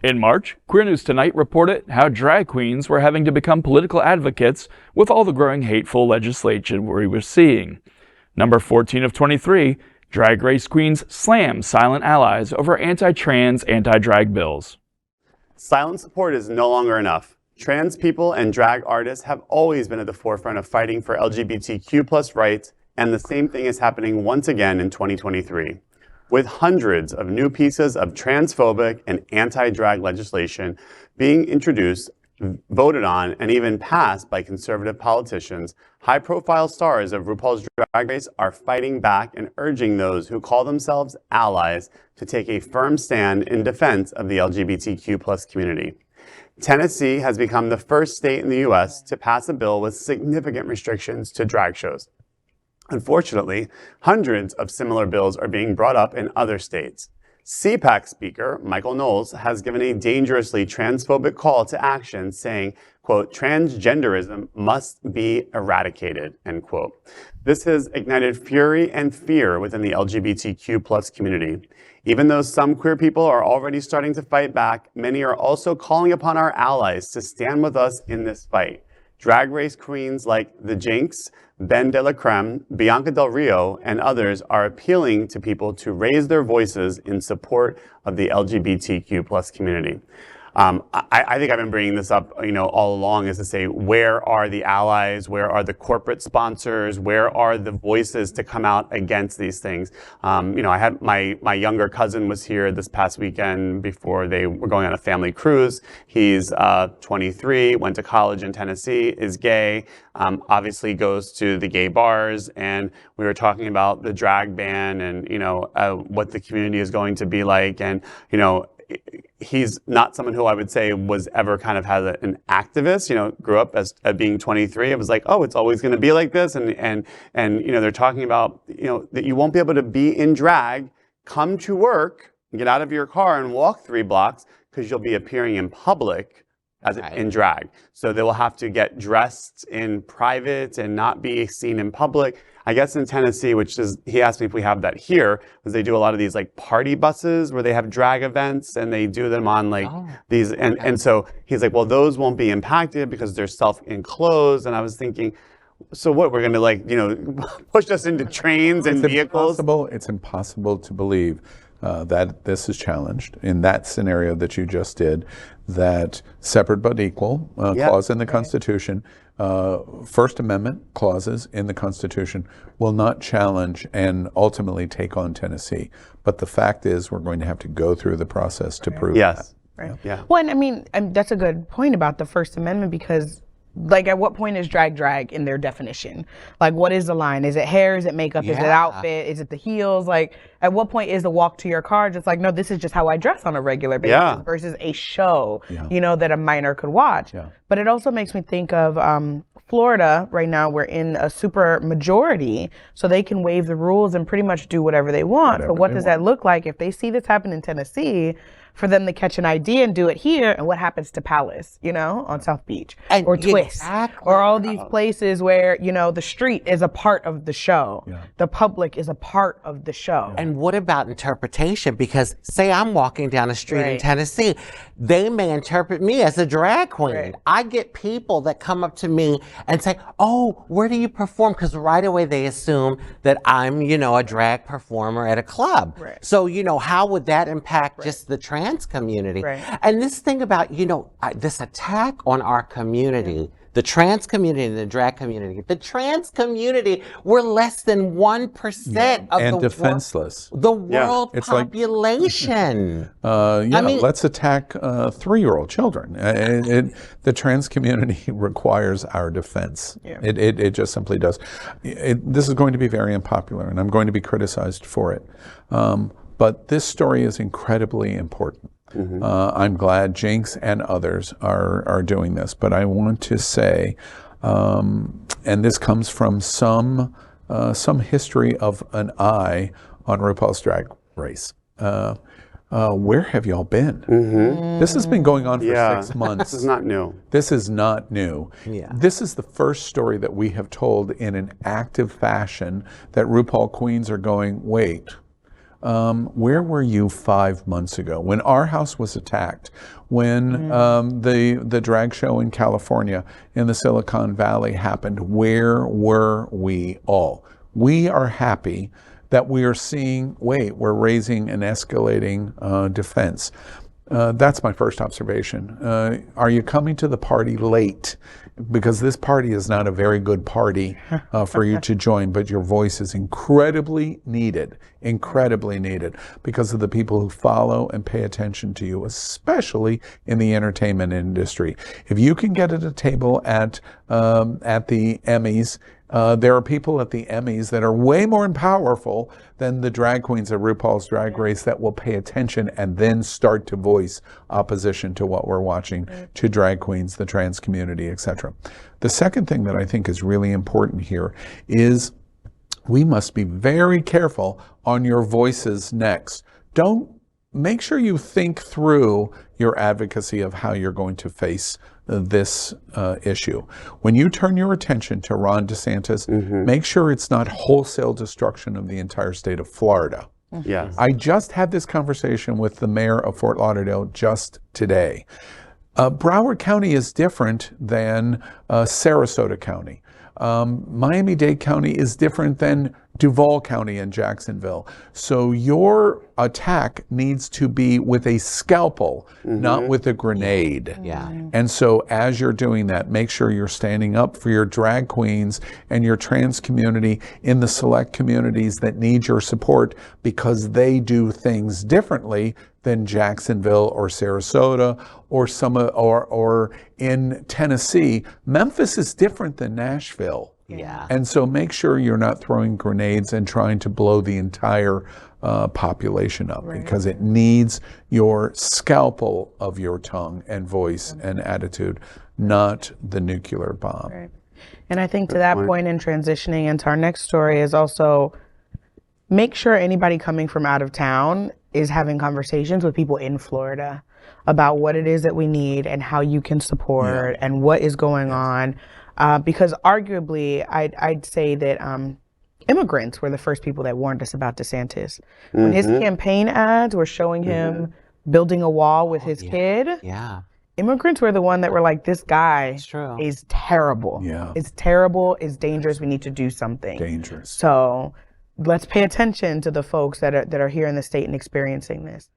In March, Queer News Tonight reported how drag queens were having to become political advocates with all the growing hateful legislation we were seeing. Number 14 of 23, drag race queens slam silent allies over anti-trans, anti-drag bills. Silent support is no longer enough. Trans people and drag artists have always been at the forefront of fighting for LGBTQ+ rights, and the same thing is happening once again in 2023. With hundreds of new pieces of transphobic and anti-drag legislation being introduced, voted on, and even passed by conservative politicians, high-profile stars of RuPaul's Drag Race are fighting back and urging those who call themselves allies to take a firm stand in defense of the LGBTQ+ community. Tennessee has become the first state in the U.S. to pass a bill with significant restrictions to drag shows. Unfortunately, hundreds of similar bills are being brought up in other states. CPAC speaker Michael Knowles has given a dangerously transphobic call to action, saying, quote, transgenderism must be eradicated, end quote. This has ignited fury and fear within the LGBTQ+ community. Even though some queer people are already starting to fight back, many are also calling upon our allies to stand with us in this fight. Drag race queens like the Jinkx, BenDeLaCreme, Bianca Del Rio, and others are appealing to people to raise their voices in support of the LGBTQ+ community. I think I've been bringing this up, all along, is to say, where are the allies? Where are the corporate sponsors? Where are the voices to come out against these things? I had my younger cousin was here this past weekend before they were going on a family cruise. He's 23, went to college in Tennessee, is gay, obviously goes to the gay bars, and we were talking about the drag ban and, what the community is going to be like, and, he's not someone who I would say was ever kind of has an activist, grew up as being 23. It was like, oh, it's always going to be like this. And they're talking about, that you won't be able to be in drag, come to work, get out of your car and walk 3 blocks because you'll be appearing in public in drag. So they will have to get dressed in private and not be seen in public. I guess in Tennessee, he asked me if we have that here, because they do a lot of these like party buses where they have drag events and they do them on these, and so he's like, well, those won't be impacted because they're self-enclosed. And I was thinking, so what, we're gonna push us into trains and vehicles? It's impossible to believe that this is challenged in that scenario that you just did, that separate but equal clause in the Constitution, First Amendment clauses in the Constitution will not challenge and ultimately take on Tennessee. But the fact is, we're going to have to go through the process to prove that. Right. Yeah. Well, and that's a good point about the First Amendment, because at what point is drag in their definition? What is the line? Is it hair? Is it makeup? Is it outfit? Is it the heels? At what point is the walk to your car just no, this is just how I dress on a regular basis versus a show, that a minor could watch. Yeah. But it also makes me think of Florida. Right now, we're in a super majority, so they can waive the rules and pretty much do whatever they want. But what does that look like if they see this happen in Tennessee? For them to catch an idea and do it here, and what happens to Palace, on South Beach, or Twist, or all these places where, the street is a part of the show. Yeah. The public is a part of the show. And what about interpretation? Because say I'm walking down the street in Tennessee, they may interpret me as a drag queen. Right. I get people that come up to me and say, oh, where do you perform? Because right away they assume that I'm, a drag performer at a club. Right. So, how would that impact just the trans community? Right. And this thing about, this attack on our community, the trans community and the drag community. The trans community, we're less than 1% of the world population. Let's attack 3-year-old children. The trans community requires our defense. Yeah. It just simply does. This is going to be very unpopular, and I'm going to be criticized for it. But this story is incredibly important. Mm-hmm. I'm glad Jinkx and others are doing this. But I want to say, and this comes from some history of an eye on RuPaul's Drag Race. Where have y'all been? Mm-hmm. This has been going on for 6 months. This is not new. This is not new. Yeah. This is the first story that we have told in an active fashion that RuPaul queens are going, wait, Where were you 5 months ago when our house was attacked? When the drag show in California in the Silicon Valley happened? Where were we all? We are happy that we are seeing, we're raising and escalating defense. That's my first observation. Are you coming to the party late? Because this party is not a very good party for you to join, but your voice is incredibly needed because of the people who follow and pay attention to you, especially in the entertainment industry. If you can get at a table at the Emmys, there are people at the Emmys that are way more powerful than the drag queens at RuPaul's Drag Race that will pay attention and then start to voice opposition to what we're watching, to drag queens, the trans community, etc. The second thing that I think is really important here is we must be very careful on your voices next. Make sure you think through your advocacy of how you're going to face this issue. When you turn your attention to Ron DeSantis, make sure it's not wholesale destruction of the entire state of Florida. Yes. I just had this conversation with the mayor of Fort Lauderdale just today. Broward County is different than Sarasota County. Miami-Dade County is different than Duval County and Jacksonville. So your attack needs to be with a scalpel, not with a grenade. Yeah. And so as you're doing that, make sure you're standing up for your drag queens and your trans community in the select communities that need your support because they do things differently than Jacksonville or Sarasota or in Tennessee. Memphis is different than Nashville. Yeah. And so make sure you're not throwing grenades and trying to blow the entire population up because it needs your scalpel of your tongue and voice and attitude, not the nuclear bomb. Right. And I think to that point in transitioning into our next story is also make sure anybody coming from out of town is having conversations with people in Florida about what it is that we need and how you can support and what is going on. Because arguably, I'd say that immigrants were the first people that warned us about DeSantis. When his campaign ads were showing him building a wall with his kid, immigrants were the one that were like, this guy is terrible. Yeah. It's terrible, it's dangerous, we need to do something. Dangerous. So let's pay attention to the folks that are here in the state and experiencing this.